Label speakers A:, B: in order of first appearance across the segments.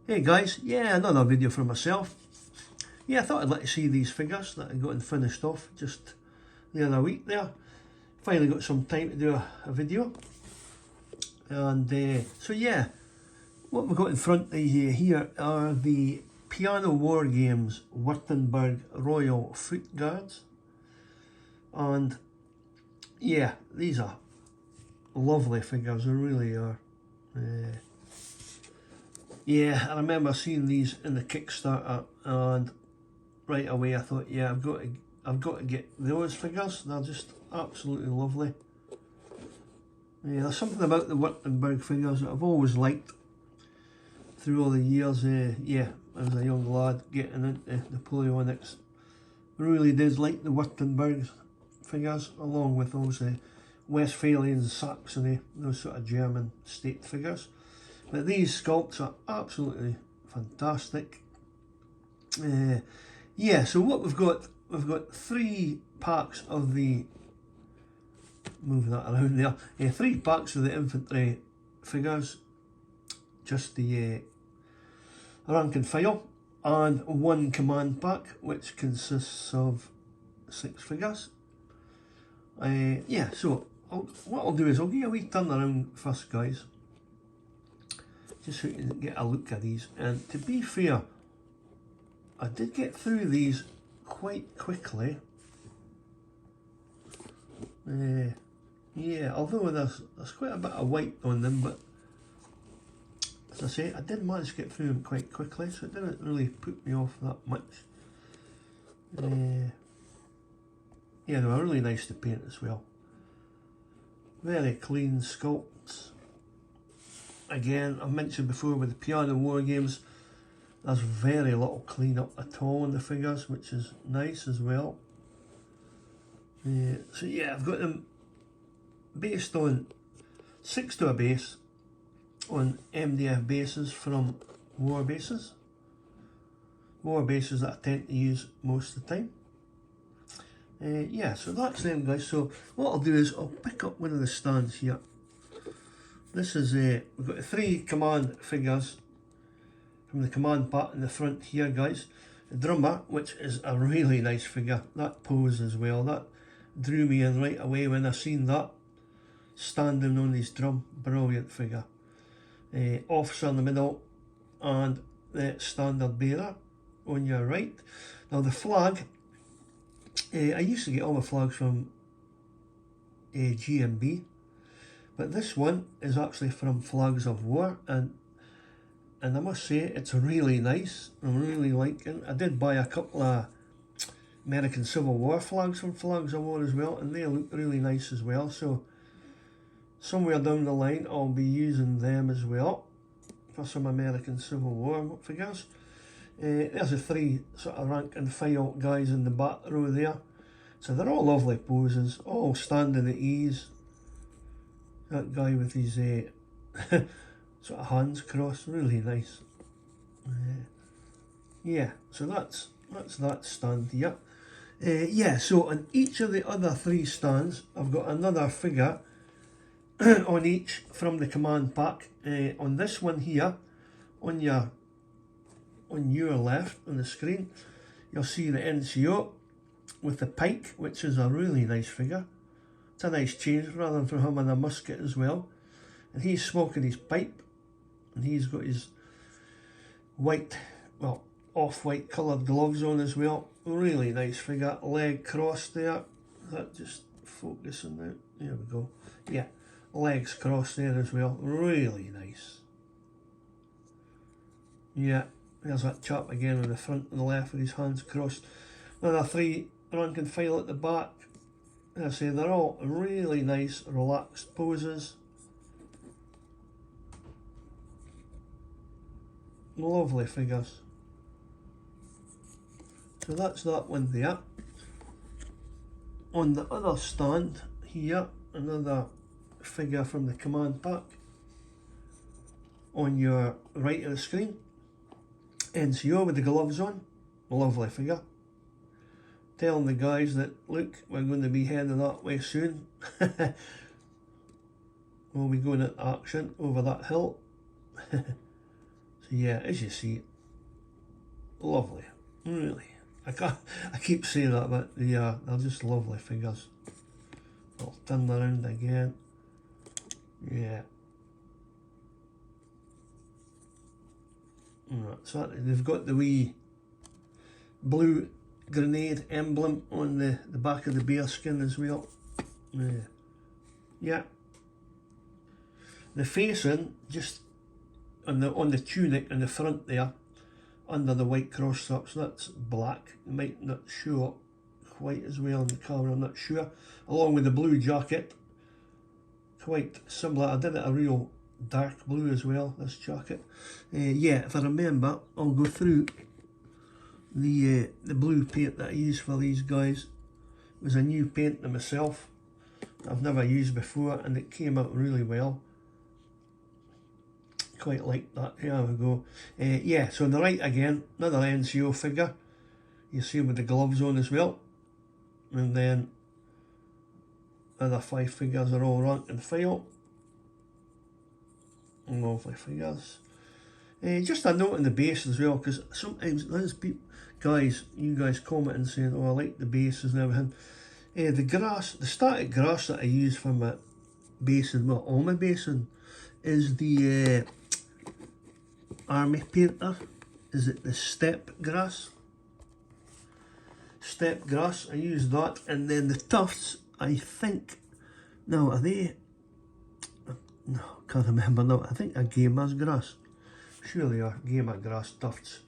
A: Hey guys, yeah, another video for myself. Yeah, I thought I'd like to see these figures that I got and finished off just the other week there. Finally got some time to do a video. And so yeah, what we've got in front of you here are the Piano Wargames Wurttemberg Royal Foot Guards. And yeah, these are lovely figures, they really are. Yeah, I remember seeing these in the Kickstarter, and right away I thought, yeah, I've got to get those figures. They're just absolutely lovely. Yeah, there's something about the Wurttemberg figures that I've always liked through all the years. Yeah, as a young lad getting into Napoleonics, I really did like the Wurttemberg figures, along with those Westphalians, Saxony, those sort of German state figures. But these sculpts are absolutely fantastic. Yeah, so what we've got 3 packs of the, moving that around there, 3 packs of the infantry figures, just the rank and file, and 1 command pack which consists of 6 figures. Yeah, so what I'll do is I'll give you a wee turn around first, guys, just so you can get a look at these. And to be fair, I did get through these quite quickly. Yeah, although there's quite a bit of white on them, but as I say, I did manage to get through them quite quickly, so it didn't really put me off that much. Yeah, they were really nice to paint as well. Very clean sculpts. Again, I've mentioned before with the Piano Wargames, there's very little clean up at all in the figures, which is nice as well. So yeah, I've got them based on 6 to a base on MDF bases from war bases that I tend to use most of the time. Yeah, so that's them, guys. So what I'll do is I'll pick up one of the stands here. This is we've got 3 command figures from the command part in the front here, guys. The drummer, which is a really nice figure. That pose as well, that drew me in right away when I seen that, standing on his drum. Brilliant figure. Officer in the middle, and the standard bearer on your right. Now the flag, I used to get all the flags from GMB, but this one is actually from Flags of War, and I must say it's really nice. I'm really liking it. I did buy a couple of American Civil War flags from Flags of War as well, and they look really nice as well. So somewhere down the line I'll be using them as well for some American Civil War figures. There's the 3 sort of rank and file guys in the back row there. So they're all lovely poses, all standing at ease. That guy with his sort of hands crossed, really nice. Yeah, so that's that stand here. Yeah, so on each of the other 3 stands, I've got another figure on each from the command pack. On this one here, on your left on the screen, you'll see the NCO with the pike, which is a really nice figure. It's a nice change rather than for him and a musket as well. And he's smoking his pipe, and he's got his white, well, off-white coloured gloves on as well. Really nice figure. Leg crossed there. Is that just focusing out? There we go. Yeah, legs crossed there as well. Really nice. Yeah, there's that chap again on the front and the left with his hands crossed. Another 3 rank and file at the back. As I say, they're all really nice, relaxed poses. Lovely figures. So that's that one there. On the other stand here, another figure from the command pack. On your right of the screen, NCO with the gloves on. Lovely figure. Telling the guys that, look, we're going to be heading that way soon. We'll be going into action over that hill. So yeah, as you see, lovely, really. I keep saying that, but yeah, they're just lovely figures. I'll turn around again. Yeah. Right, so they've got the wee blue grenade emblem on the back of the bear skin as well. Yeah. The facing just on the tunic in the front there, under the white cross straps, that's black. It might not show up quite as well in the camera, I'm not sure. Along with the blue jacket, quite similar. I did it a real dark blue as well, this jacket. Yeah, if I remember, I'll go through the blue paint that I used for these guys. It was a new paint to myself that I've never used before, and it came out really well. Quite like that. There we go. Yeah, so on the right again, another NCO figure. You see with the gloves on as well. And then other 5 figures are all rank and file. Lovely figures. Just a note on the base as well, because sometimes there's people, you guys commenting saying, oh, I like the bases and everything. The grass, the static grass that I use for my basing, well, all my basing, is the Army Painter. Is it the steppe grass? Steppe grass, I use that. And then the tufts, I think, no, are they, no, can't remember now. I think a gamer's grass. Sure they are, gamer grass tufts.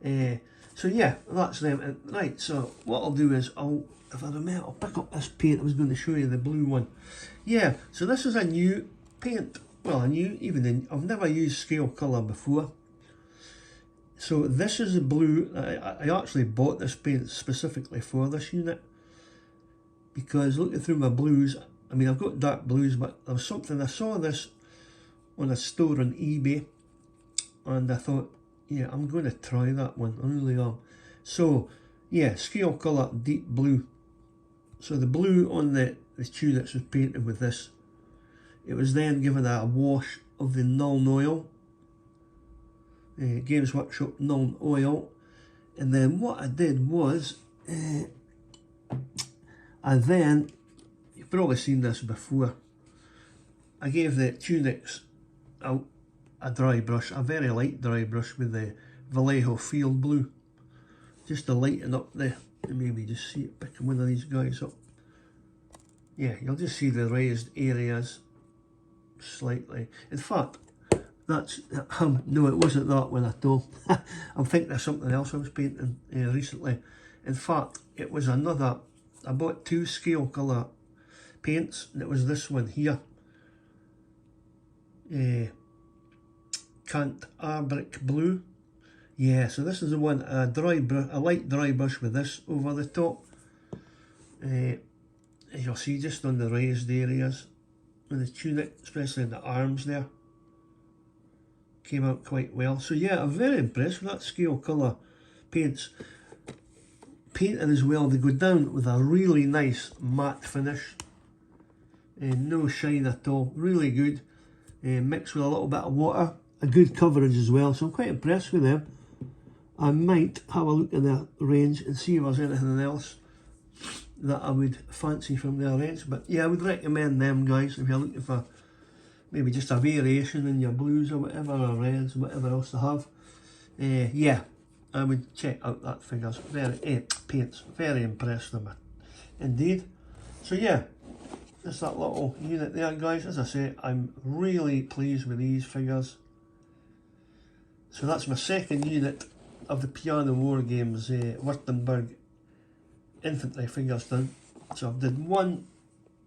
A: So yeah, that's them. Right, so what I'll do is, if I remember, I'll pick up this paint. I was going to show you the blue one. Yeah, so this is a new paint. Well, I've never used scale colour before. So this is the blue. I actually bought this paint specifically for this unit, because looking through my blues, I mean, I've got dark blues, but there was something, I saw this on a store on eBay, and I thought, yeah, I'm going to try that one. I really am. So yeah, scale colour deep blue. So the blue on the tunics was painted with this. It was then given a wash of the Nuln Oil, Games Workshop Nuln Oil, and then what I did was, you've probably seen this before, I gave the tunics a dry brush, a very light dry brush with the Vallejo Field Blue, just to lighten up maybe just see it picking one of these guys up. Yeah, you'll just see the raised areas slightly. In fact, that's, no, it wasn't that one at all. I'm thinking of something else I was painting recently. In fact, it was another, I bought 2 scale colour paints, and it was this one here. Cant Arbrick Blue. Yeah, so this is the one, a light dry brush with this over the top. As you'll see, just on the raised areas, and the tunic, especially in the arms there, came out quite well. So yeah, I'm very impressed with that scale colour paints. Painting as well, they go down with a really nice matte finish, no shine at all, really good, mixed with a little bit of water, a good coverage as well, so I'm quite impressed with them. I might have a look in the range and see if there's anything else that I would fancy from their range. But yeah, I would recommend them guys if you're looking for maybe just a variation in your blues or whatever, or reds, whatever else they have. Yeah, I would check out that figures. Paints, very impressed with them indeed. So yeah, just that little unit there guys. As I say, I'm really pleased with these figures. So that's my second unit of the Piano Wargames Wurttemberg infantry figures done. So I've did one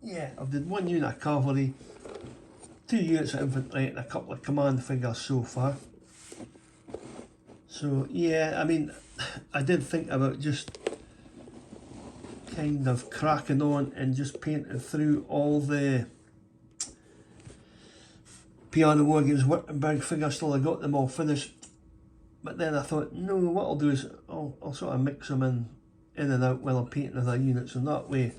A: unit of cavalry, 2 units of infantry, and a couple of command figures so far. So yeah, I mean, I did think about just kind of cracking on and just painting through all the Piano Wargames Wurttemberg figures till I got them all finished. But then I thought, no, what I'll do is I'll sort of mix them in and out while I'm painting other units, and that way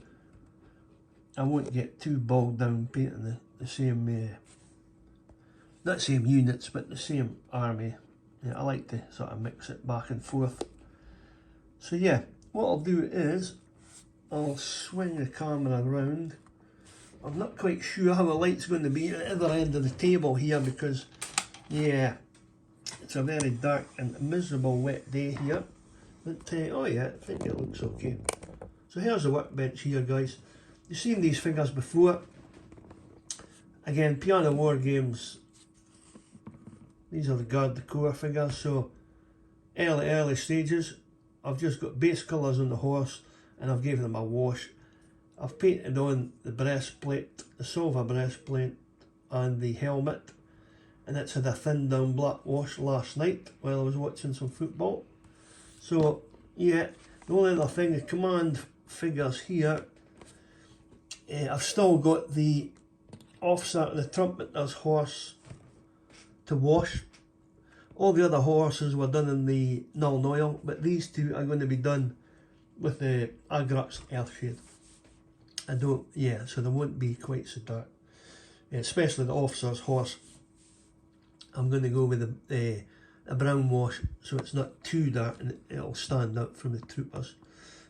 A: I won't get too bogged down painting the same, not same units, but the same army Yeah, I like to sort of mix it back and forth. So yeah, what I'll do is I'll swing the camera around. I'm not quite sure how the light's going to be at the other end of the table here because, yeah, it's a very dark and miserable wet day here. But, oh yeah, I think it looks okay. So here's the workbench here, guys. You've seen these figures before. Again, Piano Wargames. These are the Garde du Corps figures, so early stages. I've just got base colours on the horse and I've given them a wash. I've painted on the breastplate, the silver breastplate and the helmet, and it's had a thin down black wash last night while I was watching some football. So yeah, the only other thing, the command figures here, I've still got the officer and the trumpeter's horse to wash. All the other horses were done in the Null Oil, but these two are going to be done with the Agrux Earthshade. So they won't be quite so dark. Especially the officer's horse. I'm going to go with a brown wash so it's not too dark and it'll stand out from the troopers.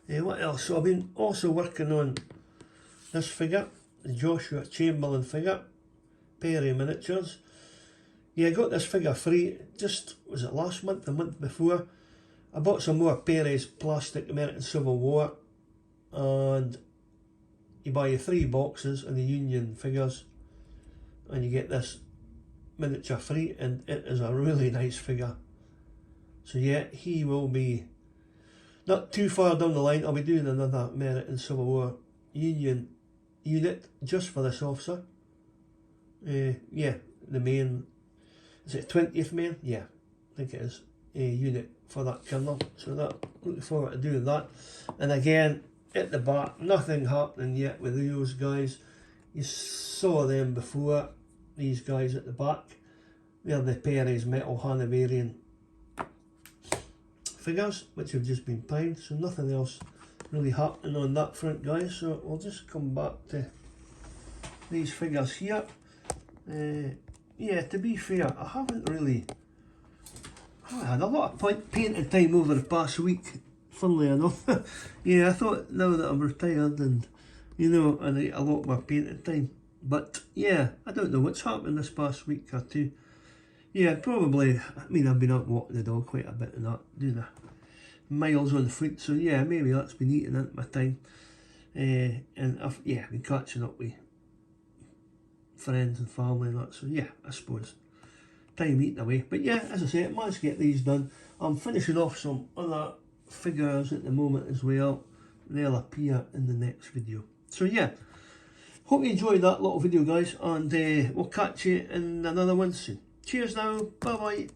A: What else? So I've been also working on this figure, the Joshua Chamberlain figure, Perry Miniatures. Yeah, I got this figure free, just, was it last month, the month before? I bought some more Perry's plastic American Civil War, and you buy your 3 boxes of the Union figures and you get this miniature free, and it is a really nice figure. So yeah, he will be not too far down the line. I'll be doing another American Civil War Union unit just for this officer. Yeah, the main, is it 20th main? Yeah, I think it is a unit for that colonel. So that, looking forward to doing that. And again, at the back, nothing happening yet with those guys. You saw them before, these guys at the back. They're the Perry's Metal Hanoverian figures, which have just been primed, so nothing else really happening on that front, guys. So we'll just come back to these figures here. Yeah, to be fair, I haven't had a lot of painting time over the past week, funnily enough. Yeah, I thought now that I'm retired and, you know, I need a lot more painting time. But yeah, I don't know what's happened this past week or two. Yeah, probably, I mean, I've been out walking the dog quite a bit and that, doing the miles on foot, so yeah, maybe that's been eating into my time. And I've, yeah, been catching up with friends and family and that, so yeah, I suppose time eating away. But yeah, as I say, I managed to get these done. I'm finishing off some other figures at the moment as well. They'll appear in the next video. So yeah, hope you enjoyed that little video, guys, and we'll catch you in another one soon. Cheers now, bye bye.